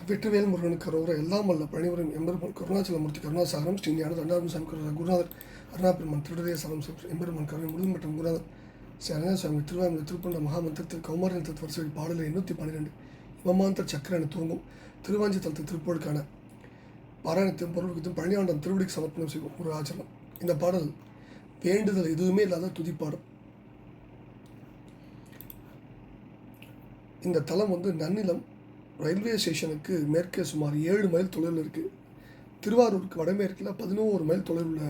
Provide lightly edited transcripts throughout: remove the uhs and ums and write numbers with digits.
வெற்றிவேல் முருகன் கரோர எல்லாம் வல்ல பழனிவரும் எம்பெருமான் கருணாச்சலமூர்த்தி கருணாசாகரம் ஸ்ரீ ஞான தண்டாரம் சாமி குருநாதர் அருணாபெருமான் திருடதே சலம் எம்பெருமான் கருணை முழுவதும் மற்றும் குருநாதர் ஸ்ரீ அருணாசாமி திருவாரூர் திருப்பண்ட மகாமந்திரத்தில் கௌமாரின் தத்துவ பாடலில் 812 இவமாந்தர் சக்கரனை தூங்கும் திருவாஞ்சி தலத்து திருப்பொழுக்கான பாராயணத்தையும் பொருளுக்கும் பழனியாண்டம் திருவடிக்கு சமர்ப்பணம் செய்வோம் ஒரு ஆச்சரணம். இந்த பாடல் வேண்டுதல் எதுவுமே இல்லாத துதிப்பாடல். இந்த தலம் நன்னிலம் ரயில்வே ஸ்டேஷனுக்கு மேற்கே சுமார் 7 மைல் தொலைவில் இருக்குது. திருவாரூருக்கு வடமேற்கில் 11 மைல் தொலைவில் உள்ள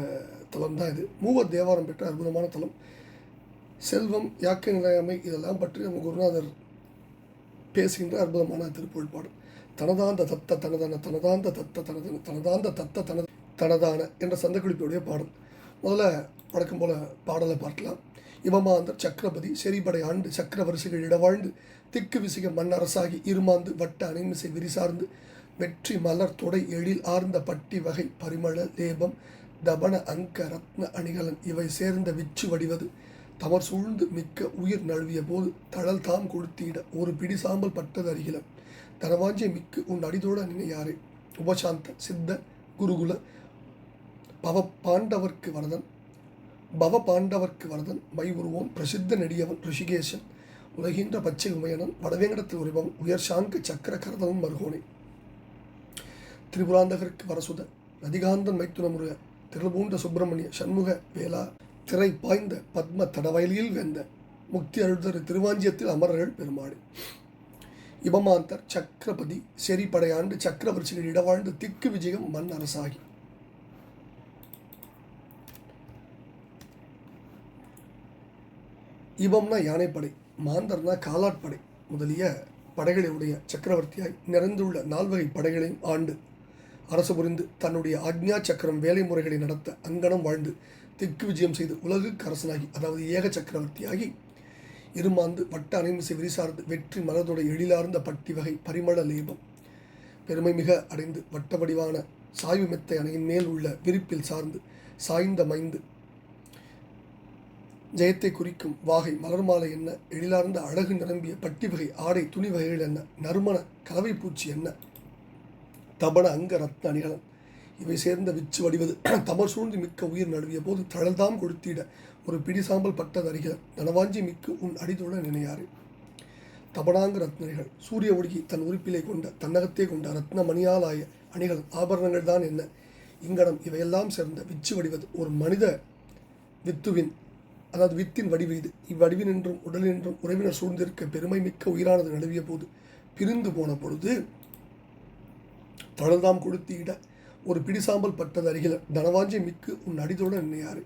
தலம் தான் இது. மூவர் தேவாரம் பெற்ற அற்புதமான தலம். செல்வம், யாக்கை நிலையாமை இதெல்லாம் பற்றி நம்ம குருநாதர் பேசுகின்ற அற்புதமான திருப்புகழ் பாடல். தனதாந்த தத்த தனதான தனதாந்த தத்த தனதான தனதாந்த தத்த தனதான என்ற சந்தக்குளிப்புடைய பாடல். முதல்ல வழக்கம் போல பாடலை பார்க்கலாம். இவமாந்தர் சக்கரபதி செறிபடை ஆண்டு சக்கர வரிசைகள் இடவாழ்ந்து திக்கு விசிக மண்ணரசாகி இருமாந்து வட்ட அணைமிசை விரிசார்ந்து வெற்றி மலர் தொடை எழில் ஆர்ந்த பட்டி வகை பரிமள லேபம் தபன அங்க ரத்ன அணிகலன் இவை சேர்ந்த விச்சு வடிவது தமர் சூழ்ந்து மிக்க உயிர் நழுவிய போது தழல் தாம் கொடுத்திட ஒரு பிடி சாம்பல் பட்டது அருகிலம் தனவாஞ்சிய மிக்கு உன் அடிதோட நினையாரே உபசாந்த சித்த குருகுல பாண்டவர்க்கு வரதன் மை உருவோன் பிரசித்த நெடியவன் ரிஷிகேசன் உலகின்ற பச்சை உமையனன் வடவேங்கடத்தில் உரைபவன் உயர் சாங்க சக்கர கரதவன் மருகோனே திரிபுராந்தகருக்கு வரசுத நதிகாந்தன் மைத்துனமுருக திருபூண்ட சுப்பிரமணிய சண்முக வேளா திரை பாய்ந்த பத்ம தடவயலில் வெந்த முக்தி அழுதரு திருவாஞ்சியத்தில் அமரர்கள் பெருமாடு. இவமாந்தர் சக்கரபதி செறிபடையாண்டு சக்கரவர்ச்சிகள் இடவாழ்ந்து திக்கு விஜயம் மண் அரசாகி. இவம்னா யானைப்படை, மாந்தர்னா காலாட்படை முதலிய படைகளுடைய சக்கரவர்த்தியாய் நிறைந்துள்ள 4 வகை படைகளையும் ஆண்டு அரசு புரிந்து தன்னுடைய ஆக்ஞா சக்கரம் வேலை முறைகளை நடத்த அங்கனம் வாழ்ந்து திக்கு விஜயம் செய்து உலகுக்கு அரசனாகி, அதாவது ஏக சக்கரவர்த்தியாகி இருமாந்து வட்ட அணைமிசை விரிசார்ந்து வெற்றி மலர்தோட எழிலார்ந்த பட்டி வகை பரிமள லேபம் பெருமை மிக அடைந்து வட்ட வடிவான சாய்வு மெத்தை அணையின் மேல் உள்ள விரிப்பில் சார்ந்து சாய்ந்த மைந்து ஜெயத்தை குறிக்கும் வாகை மலர் மாலை என்ன எழிலார்ந்த அழகு நிரம்பிய பட்டி வகை ஆடை துணி வகைகள் என்ன நறுமண கலவை பூச்சி என்ன தபன அங்க ரத்ன அணிகலன் இவை சேர்ந்த விச்சு வடிவது தமர் சூழ்ந்து மிக்க உயிர் நழுவிய போது தழல்தாம் கொடுத்திட ஒரு பிடி சாம்பல் பட்டது அருகில நனவாஞ்சி மிக்கு உன் அடிதோட நினையாறு. தபனாங்க ரத்னணிகள் சூரிய ஒழுகி தன் உறுப்பிலை கொண்ட தன்னகத்தே கொண்ட ரத்ன மணியாலாய அணிகள் ஆபரணங்கள் தான் என்ன இங்கனம் இவையெல்லாம் சேர்ந்த விச்சு வடிவது ஒரு மனித வித்துவின் அதாவது வித்தின் வடிவு இது. இவ்வடிவினின்றும் உடலினின்றும் உறவினர் சூழ்ந்திருக்க பெருமை மிக்க உயிரானது நழுவிய போது பிரிந்து போன பொழுது தழல்தாம் கொடுத்திட ஒரு பிடிசாம்பல் பட்டது அருகில தனவாஞ்சி மிக்கு உன் அடிதோட நினையாறு.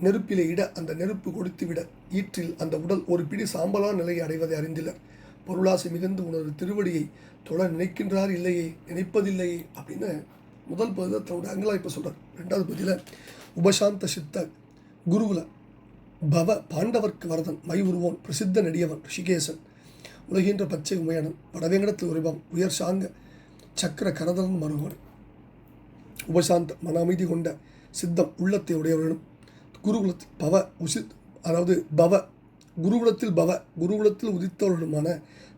நெருப்பிலே இட அந்த நெருப்பு கொடுத்துவிட ஈற்றில் அந்த உடல் ஒரு பிடி சாம்பலா நிலையை அடைவதை அறிந்திலர். பொருளாசை மிகுந்து உனது திருவடியை தொட நினைக்கின்றார் இல்லையே நினைப்பதில்லையே அப்படின்னு முதல் பகுதியில் தன்னுடைய அங்கலாய்ப்பை சொல்கிறார். 2வது பகுதியில் உபசாந்த சித்த குருகுல பவ பாண்டவர்க்கு வரதன் மை உருவோன் பிரசித்த நெடியவன் ரிஷிகேசன் உலகின்ற பச்சை உமையனன் வடவேங்கடத்தில் உரைபவன் உயர் சாங்க சக்கர கரதன் மருகோன். உபசாந்த மன அமைதி கொண்ட சித்தம் உள்ளத்தை உடையவர்களும் குருகுலத்தில் குருகுலத்தில் உதித்தவர்களுமான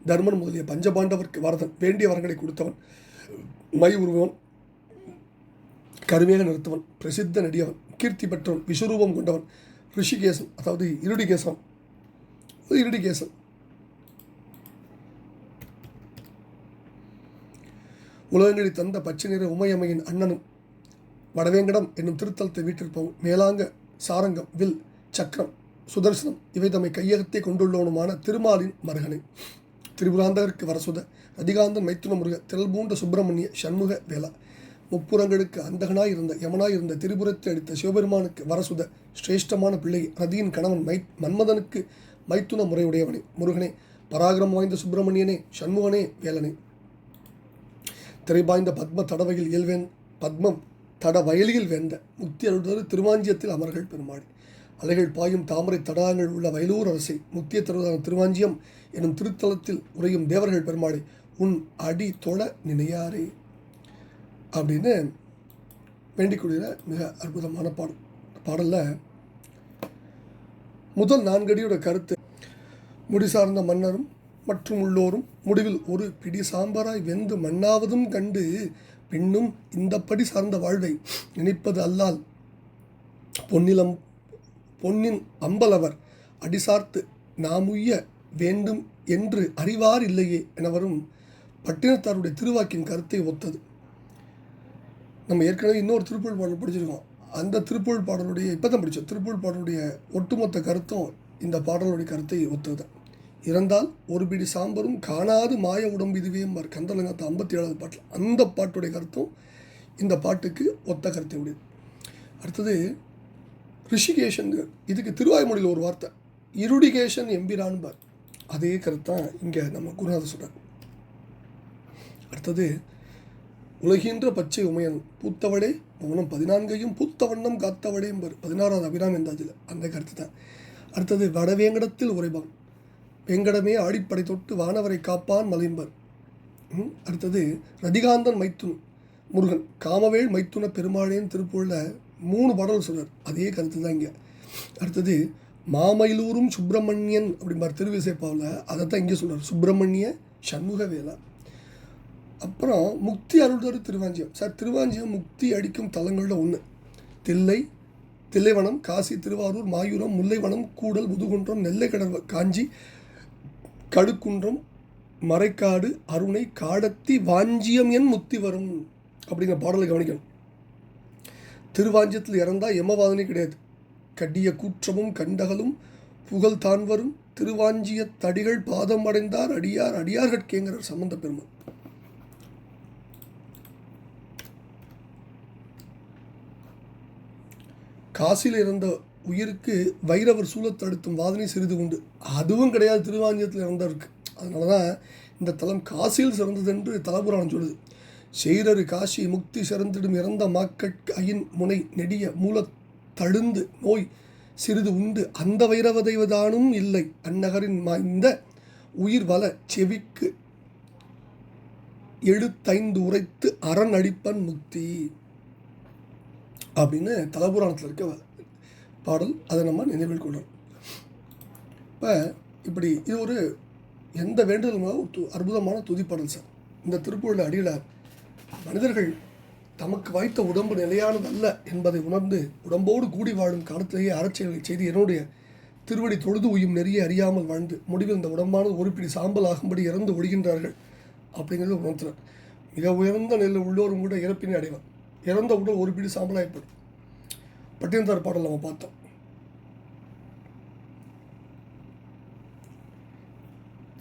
தர்மன் முதலிய பஞ்சபாண்டவர்க்கு வரதன் வேண்டிய வரங்களை கொடுத்தவன் மை உருவன் கருவேக நிறுத்தவன் பிரசித்த நெடியவன் கீர்த்தி பெற்றவன் விஸ்வரூபம் கொண்டவன் ரிஷிகேசன் அதாவது இருடிகேசன் உலகங்களை தந்த பச்சை நிற உமையம்மையின் அண்ணனும் வடவேங்கடம் என்னும் திருத்தலத்தை வீட்டிருப்பவன் மேலாங்க சாரங்கம் வில் சக்கரம் சுதர்சனம் இவை தம்மை கையகத்தை கொண்டுள்ளவனுமான திருமாலின் மருகனை. திரிபுராந்தகருக்கு வரசுத ரதிகாந்தன் மைத்துன முருக திரள்பூண்ட சுப்பிரமணிய சண்முக வேளா முப்புறங்களுக்கு அந்தகனாயிருந்த யமனாயிருந்த திரிபுரத்தை அளித்த சிவபெருமானுக்கு வரசுத சிரேஷ்டமான பிள்ளை ரதியின் கணவன் மன்மதனுக்கு மைத்துன முறையுடையவனே முருகனே பராகிரம் வாய்ந்த சுப்பிரமணியனே சண்முகனே வேலனே. திரைபாய்ந்த பத்மம் தட வயலியில் வேந்த முக்தி அருள்தரு திருவாஞ்சியத்தில் அமர்கள் பெருமாடி. அலைகள் பாயும் தாமரை தடாகங்கள் உள்ள வயலூர் அரசை முக்திய தருவதான திருவாஞ்சியம் எனும் திருத்தலத்தில் உரையும் தேவர்கள் பெருமாடி உன் அடி தொட நினையாரே அப்படின்னு வேண்டிக்கூடிய மிக அற்புதமான பாடலில் முதல் 4 அடியோட கருத்து முடிசார்ந்த மன்னரும் மற்றும் உள்ளோரும் முடிவில் ஒரு பிடி சாம்பராய் வெந்து மண்ணாவதும் கண்டு பின்னும் இந்தப்படி சார்ந்த வாழ்வை நினைப்பது அல்லால் பொன்னின் அம்பலவர் அடிசார்த்து நாமுய்ய வேண்டும் என்று அறிவார் இல்லையே என வரும் பட்டினத்தாருடைய திருவாக்கின் கருத்தை ஒத்தது. நம்ம ஏற்கனவே இன்னொரு திருப்புகழ் பாடல் படிச்சிருக்கோம். அந்த திருப்புகழ் பாடலுடைய இப்போ தான் படித்தோம். திருப்புகழ் பாடலுடைய ஒட்டுமொத்த கருத்தும் இந்த பாடலுடைய கருத்தை ஒத்தது. இறந்தால் ஒரு பிடி சாம்பரும் காணாது மாய உடம்பு இதுவே கந்தலங்கத்தை 57வது பாட்டில் அந்த பாட்டுடைய கருத்தும் இந்த பாட்டுக்கு ஒத்த கருத்தை உடையது. அடுத்தது ரிஷிகேஷன். இதுக்கு திருவாய்மொழியில் ஒரு வார்த்தை இருடிகேஷன் எம்பிரான்பார். அதே கருத்தான் இங்கே நம்ம குருநாதர் சொல்கிறார். அடுத்தது உலகின்ற பச்சை உமையன் பூத்தவளே மௌனம் 14 பூத்தவண்ணம் காத்தவளே என்பர் 16வது அபிராமி எந்தாஜில் அந்த கருத்து தான். அடுத்தது வடவேங்கடத்தில் உரைபான் வேங்கடமே ஆடிப்படை தொட்டு வானவரை காப்பான் மலைம்பர். அடுத்தது ரதிகாந்தன் மைத்துன் முருகன் காமவேள் மைத்துன பெருமாளேன் திருப்பூரில் 3 பாடல் சொல்கிறார். அதே கருத்து தான் இங்கே. அடுத்தது மாமயிலூரும் சுப்பிரமணியன் அப்படிம்பார் திருவிசைப்பாவில், அதை தான் இங்கே சொல்கிறார் சுப்பிரமணிய சண்முக வேலா. அப்புறம் முக்தி அருள்தரு திருவாஞ்சியம். சார் திருவாஞ்சியம் முக்தி அடிக்கும் தலங்களில் ஒன்று. தில்லைவனம், காசி, திருவாரூர், மாயூரம், முல்லைவனம், கூடல், முதுகுன்றம், நெல்லை கடல், காஞ்சி, கடுக்குன்றம், மறைக்காடு, அருணை, காடத்தி, வாஞ்சியம் என் முக்தி வரும் அப்படிங்கிற பாடலை கவனிக்கணும். திருவாஞ்சியத்தில் இறந்தால் யமவாதனை கிடையாது. கடிய கூற்றமும் கண்டகலும் புகழ் தான் வரும் திருவாஞ்சிய தடிகள் பாதம் அடைந்தார் அடியார்கட்கேங்கிறார் சம்பந்த பெருமாள். காசியில் இறந்த உயிருக்கு வைரவர் சூழத்தடுத்தும் வாதனை சிறிது உண்டு. அதுவும் கிடையாது திருவாஞ்சியத்தில் இறந்தவருக்கு. அதனால தான் இந்த தலம் காசியில் சிறந்தது என்று தலபுராணம் சொல்லுது. செய்ரரு காசி முக்தி சிறந்திடும் இறந்த மாக்கட்கு அயின் முனை நெடிய மூல தழுந்து நோய் சிறிது உண்டு அந்த வைரவதைவதானும் இல்லை அந்நகரின் இந்த உயிர் வள செவிக்கு எழுத்தைந்து உரைத்து அரண் அடிப்பன் முக்தி அப்படின்னு தலபுராணத்தில் இருக்க பாடல். அதை நம்ம நினைவில் கொள்ளணும். இப்போ இப்படி இது ஒரு எந்த வேண்டுதலுமாக ஒரு அற்புதமான துதிப்பாடல் சார். இந்த திருப்புகழ் அடிகளார் மனிதர்கள் தமக்கு வாய்த்த உடம்பு நிலையானது அல்ல என்பதை உணர்ந்து உடம்போடு கூடி வாழும் காலத்திலேயே அறச்செயல்களை செய்து என்னுடைய திருவடி தொழுது உயும் நெறிய அறியாமல் வாழ்ந்து முடிவில் இந்த உடம்பானது ஒரு பிடி சாம்பல் ஆகும்படி இறந்து ஒழிகின்றார்கள் அப்படிங்கிறது உணர்த்துறார். மிக உயர்ந்த நிலையில் உள்ளோரும் கூட இறப்பினை அடைவார். இறந்த உடல் ஒரு பிடி சாம்பலாக ஏற்படும். பட்டினத்தார் பாடல் நம்ம பார்த்தோம்.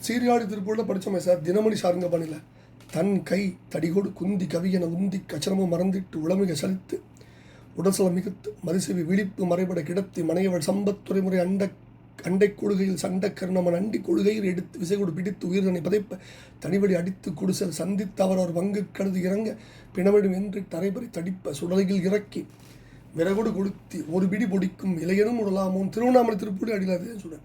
சீர்காழி திருப்பூரில் படித்தோமே சார். தினமணி சாருங்க பண்ணில தன் கை தடிகோடு குந்தி கவியன உந்தி கச்சனமும் மறந்திட்டு உளமிக சலித்து உடல்சலம் மிகுத்து மறுசெவி விழிப்பு மறைபட கிடத்தி மனையவள் சம்பத் துறைமுறை அண்டை கொள்கையில் சண்ட கருணமன் அண்டி கொள்கையில் எடுத்து விசைகொடு பிடித்து உயிர்தனை பதைப்ப தனிவடி அடித்து குடிசல் சந்தித்து அவர் வங்கு கழுது இறங்க பிணவிடும் என்று தரைபறி தடிப்ப சுடலையில் இறக்கி விறகோடு கொளுத்தி ஒரு பிடி பொடிக்கும் இளையனும் உடலாமோன் திருவண்ணாமலை திருப்பூர் அடிலாதே சொல்ல.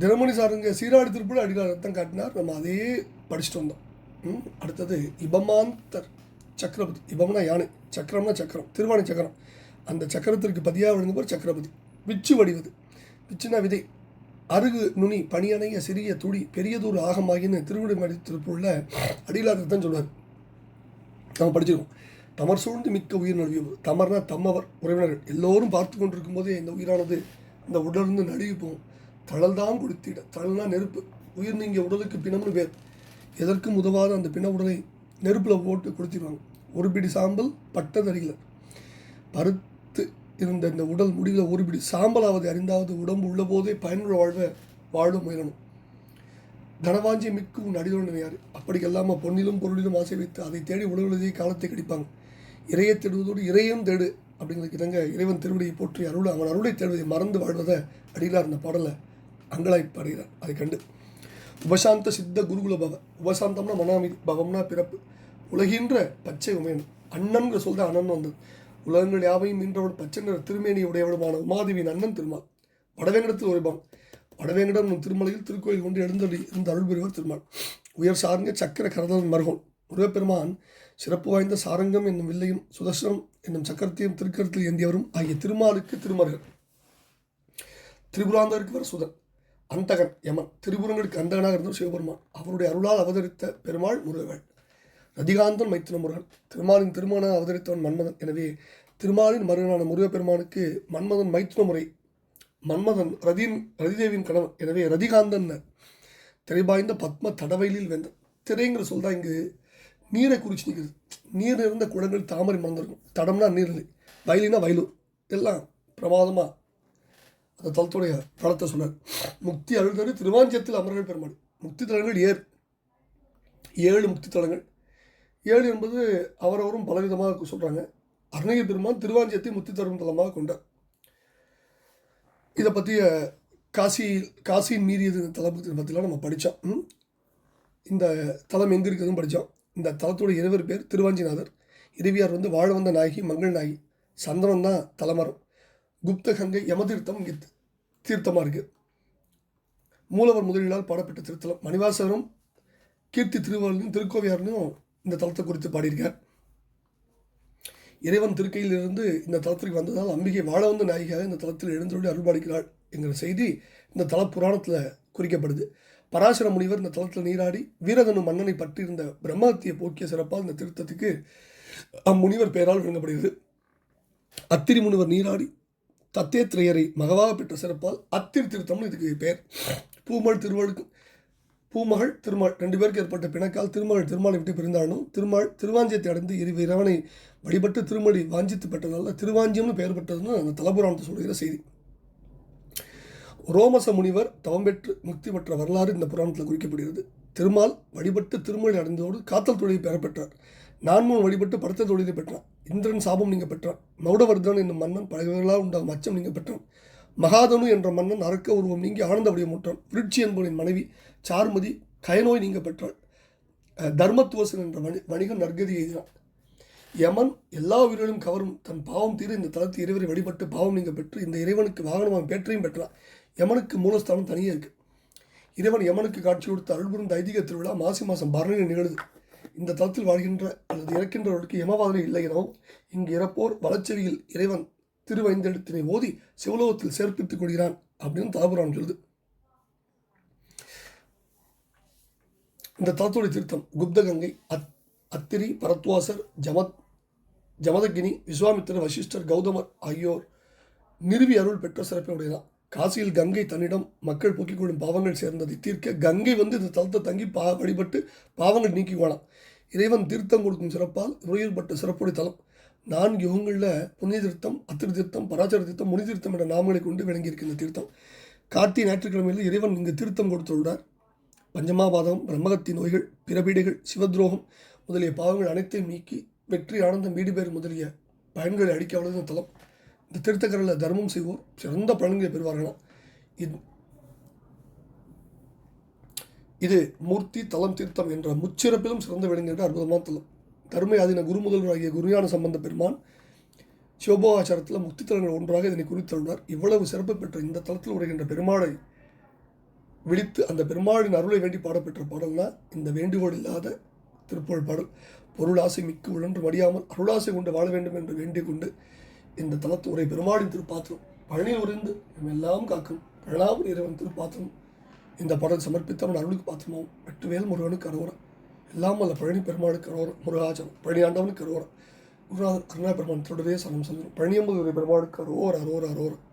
தினமணி சாருங்க சீராடி திருப்பூர் அடிலாத ரத்தம் காட்டினார். நம்ம அதே படிச்சுட்டு வந்தோம். அடுத்தது இபமாந்தர் சக்கரபதி. இபம்னா யானை, சக்கரம்னா சக்கரம், திருவாணி சக்கரம். அந்த சக்கரத்திற்கு பதியாக விழுந்தவர் சக்கரபதி. விச்சு வடிவது, விச்சுனா விதை, அருகு நுனி பணியணைய சிறிய துடி பெரியதூர் ஆகமாகின்னு திருவிடைமலை திருப்பூரில் அடிலாதர் தான் சொல்வார். நம்ம படிச்சிருக்கோம். தமர் சூழ்ந்து மிக்க உயிர் நழுவியது. தமர்னா தம்மவர் உறவினர்கள் எல்லோரும் பார்த்து கொண்டிருக்கும் போதே இந்த உயிரானது இந்த உடலிருந்து நழுவி போகும். தழல்தான் கொடுத்திட. தழல்னா நெருப்பு. உயிர் நீங்கிய உடலுக்கு பிணம்னு பேர். எதற்கும் உதவாத அந்த பிண உடலை நெருப்பில் போட்டு கொடுத்திடுவாங்க. ஒரு பிடி சாம்பல் பட்டதறியல பருத்து இருந்த இந்த உடல் முடிவில் ஒரு பிடி சாம்பலாவது அறிந்தாவது உடம்பு உள்ள போதே பயனுள்ள வாழ்வை வாழ முயலணும். தனவாஞ்சி மிக்கு உன் அடிதோண்டனை யார். அப்படி இல்லாமல் பொன்னிலும் பொருளிலும் ஆசை வைத்து அதை தேடி உலகளே காலத்தை கடிப்பாங்க. இறையை தேடுவதோடு இறையும் தேடு அப்படிங்கிறதுக்கு இறங்க இறைவன் திருவடியை போற்றி அவன் அருளை தேடுவதை மறந்து வாழ்வதை அடியிலார் இந்த பாடலை அங்கலாய்ப்படுகிறார். அதை கண்டு உபசாந்த சித்த குருகுல பவ. உபசாந்தம்னா மனாமி, பவம்னா பிறப்பு. உலகின்ற பச்சை உமையன் அண்ணன்கிற சொல் தான் அண்ணன் வந்தது. உலகங்கள் யாவையும் இன்றவள் பச்சை நிற திருமேனி உடையவளுமான உமாதேவியின் அண்ணன் திருமால். வடவேங்கடத்தில் உரைபான். வடவேங்கடம் திருமலையில் திருக்கோயில் கொண்டு எழுந்தடி இருந்த அருள் பெறுவர் திருமால். உயர் சார்ந்த சக்கர கரதன் மருகோன் முருகப்பெருமான் சிறப்பு வாய்ந்த சாரங்கம் என்னும் வில்லையும் சுதர்சனம் என்னும் சக்கரத்தையும் திருக்கரத்தில் ஏந்தியவரும் ஆகிய திருமாலுக்கு திருமருகன். திரிபுராந்தருக்கு வர சுதன். அந்தகன் யமன், திரிபுரங்களுக்கு அந்தகனாக இருந்தவர் சிவபெருமான். அவருடைய அருளால் அவதரித்த பெருமாள் முருகவேள். ரதிகாந்தன் மைத்துன முருகன், திருமாலின் திருமண அவதரித்தவன் மன்மதன். எனவே திருமாலின் மருகனான முருகப்பெருமானுக்கு மன்மதன் மைத்துன முறை. மன்மதன் ரதிதேவியின் கணவன். எனவே ரதிகாந்தன் திரைபாய்ந்த பத்ம தடவயலில் வேந்தன். திரைங்கிற சொல் தான் இங்கு நீரை குறிச்சு நிற்குது. நீர் இருந்த குளங்கள் தாமரை மறந்துருக்கும். தடம்னா நீர்நிலை, வயலினா வயலூர். எல்லாம் பிரமாதமாக அந்த தலத்துடைய தளத்தை சொன்னார். முக்தி அழுதரு திருவாஞ்சியத்தில் அமர்கள் பெருமாள். முக்தி தலங்கள் 7 முக்தி தலங்கள். 7 என்பது அவரவரும் பலவிதமாக சொல்கிறாங்க. அருணகிரி பெருமான் திருவாஞ்சியத்தை முக்தி தரும் தலமாக கொண்டார். இதை பற்றிய காசியின் மீறியது தலத்தை பற்றிலாம் நம்ம படித்தோம். இந்த தலம் எங்கே இருக்குதுன்னு படித்தோம். இந்த தலத்துடைய இருவர் பேர் திருவாஞ்சிநாதர். இறைவியார் வாழ வந்த நாயகி மங்கள் நாயகி. சந்தனம் தான் தலைமரம். குப்த கங்கை யமதீர்த்தம் இங்கே தீர்த்தமாக இருக்குது. மூலவர் முதலியால் பாடப்பட்ட திருத்தலம். மணிவாசகரும் கீர்த்தி திருவள்ளுவரும் திருக்கோவியார்னு இந்த தலத்தை குறித்து பாடியிருக்கார். இறைவன் திருக்கையிலிருந்து இந்த தலத்திற்கு வந்ததால் அம்பிகை வாழ வந்த நாயகியாக இந்த தலத்தில் எழுந்தருளி அருள்பாலிக்கிறாள் என்கிற செய்தி இந்த தல புராணத்தில் குறிக்கப்படுது. பராசர முனிவர் இந்த தலத்தில் நீராடி வீரதனு மன்னனை பற்றியிருந்த பிரம்மஹத்தியை போக்கிய சிறப்பால் இந்த திருத்தத்துக்கு அம்முனிவர் பெயரால் வழங்கப்படுகிறது. அத்திரி முனிவர் நீராடி தத்தேத்திரையரை மகவாக பெற்ற சிறப்பால் அத்திரி திருத்தம்னு இதுக்கு பெயர். பூமகள் திருமால் 2 பேருக்கு ஏற்பட்ட பிணக்கால் திருமகள் திருமாலை விட்டு பிரிந்தாலும் திருமால் திருவாஞ்சியத்தை அடைந்து இறைவனை வழிபட்டு திருமலை வாஞ்சித்து பெற்றதால் திருவாஞ்சியம்னு பெயர் பெற்றதுன்னு அந்த தலபுராணத்தை சொல்கிற செய்தி. ரோமச முனிவர் தவம் பெற்று முக்தி பெற்ற வரலாறு இந்த புராணத்தில் குறிக்கப்படுகிறது. திருமால் வழிபட்டு திருமலை அடைந்ததோடு காத்தல் தொழிலை பெறப்பெற்றார். 4 வழிபட்டு படுத்த தொழிலை பெற்றான். இந்திரன் சாபம் நீங்க பெற்றான். மௌடவர்தன் என்னும் மன்னன் பலவர்களால் உண்டாகும் அச்சம் நீங்க பெற்றான். மகாதனு என்ற மன்னன் அரக்க உருவம் நீங்கி ஆனந்த வடிவமுற்றான். விருட்சி என்பவனின் மனைவி சார்மதி கயநோய் நீங்க பெற்றாள். தர்மத்துவசன் என்ற வணிகன் நற்கதி எய்தினான். யமன் எல்லா உயிரிலும் கவரும் தன் பாவம் தீர இந்த தலத்து இறைவரை வழிபட்டு பாவம் நீங்க பெற்று இந்த இறைவனுக்கு வாகனமாக பேற்றையும் பெற்றான். யமனுக்கு மூலஸ்தானம் தனியே இருக்கு. இறைவன் யமனுக்கு காட்சி கொடுத்த அருள்புரிந்த ஐதீக திருவிழா மாசி மாதம் பரணியில் நிகழுது. இந்த தலத்தில் வாழ்கின்ற அல்லது இறக்கின்றவர்களுக்கு யமவாதனை இல்லை எனவும் இங்கு இறப்போர் வளச்செவியில் இறைவன் திருவைந்தெழுத்தினை ஓதி சிவலோகத்தில் சேர்ப்பித்துக் கொள்கிறான் அப்படின்னு தலபுராணம் சொல்லுது. இந்த தலத்துடைய திருத்தம் குப்தகங்கை, அத்திரி, பரத்வாசர், ஜமதகினி, விஸ்வாமித்திரர், வசிஷ்டர், கௌதமர் ஆகியோர் நிறுவி அருள் பெற்ற சிறப்பை உடையதான். காசியில் கங்கை தன்னிடம் மக்கள் போக்கிக் கொள்ளும் பாவங்கள் சேர்ந்ததை தீர்க்க கங்கை இந்த தலத்தை தங்கி வழிபட்டு பாவங்கள் நீக்கிக்குவானாம். இறைவன் தீர்த்தம் கொடுக்கும் சிறப்பால் உரையற்பட்ட சிறப்புடைய தலம். 4 யுகங்களில் புண்ணிய தீர்த்தம், அத்திரி தீர்த்தம், பராசர தீர்த்தம், முனி தீர்த்தம் என்ற நாமங்களை கொண்டு விளங்கியிருக்க இந்த தீர்த்தம். கார்த்திகை ஞாயிற்றுக்கிழமையில் இறைவன் இங்கு தீர்த்தம் கொடுத்துள்ளார். பஞ்சமாபாதம், பிரம்மகத்தி நோய்கள், பிறபீடைகள், சிவத்ரோகம் முதலிய பாவங்கள் அனைத்தையும் நீக்கி வெற்றி, ஆனந்தம், வீடு பேர் முதலிய பயன்களை அளிக்க வளர்ந்த தலம். இந்த தீர்த்தக்கரையில் தர்மம் செய்வோர் சிறந்த பலன்களை பெறுவார்களாம். இது மூர்த்தி தலம் தீர்த்தம் என்ற முச்சிறப்பிலும் சிறந்த விளங்குகின்ற அற்புதமான தலம். தர்ம ஆதீன குரு முதல்வராகிய குருஞான சம்பந்த பெருமான் சிவபோகாச்சாரத்தில் முக்தி தலங்கள் ஒன்றாக இதனை குறித்துள்ளார். இவ்வளவு சிறப்பு பெற்ற இந்த தலத்தில் உரைகின்ற பெருமாளை விழித்து அந்த பெருமாளின் அருளை வேண்டி பாடப்பெற்ற பாடல்னா இந்த வேண்டுகோள் இல்லாத திருப்புகழ் பாடல். பொருளாசை மிக்கு உழன்று மடியாமல் அருளாசை கொண்டு வாழ வேண்டும் என்று வேண்டிக் கொண்டு இந்த தலத்து உரை பெருமாளின் திருப்பாத்திரம் பழனியில் உறைந்து எல்லாம் காக்கும் பழனாவும் இறைவன் திருப்பாத்திரம் இந்த பாடல் சமர்ப்பித்தவன் அருளுக்கு பாத்திரமாவும் வெட்டுவேல் முருகனுக்கு அரோரம் எல்லாம் அல்ல பழனி பெருமாளுக்கு அரோரம் முருகாச்சலம் பழனி ஆண்டவனுக்கு அரோரம் குருநாதர் அருணா பெருமான் தொடரே சனம் சொல்லும் பழனியம்பது பெருமாளுக்கு அரோரம்.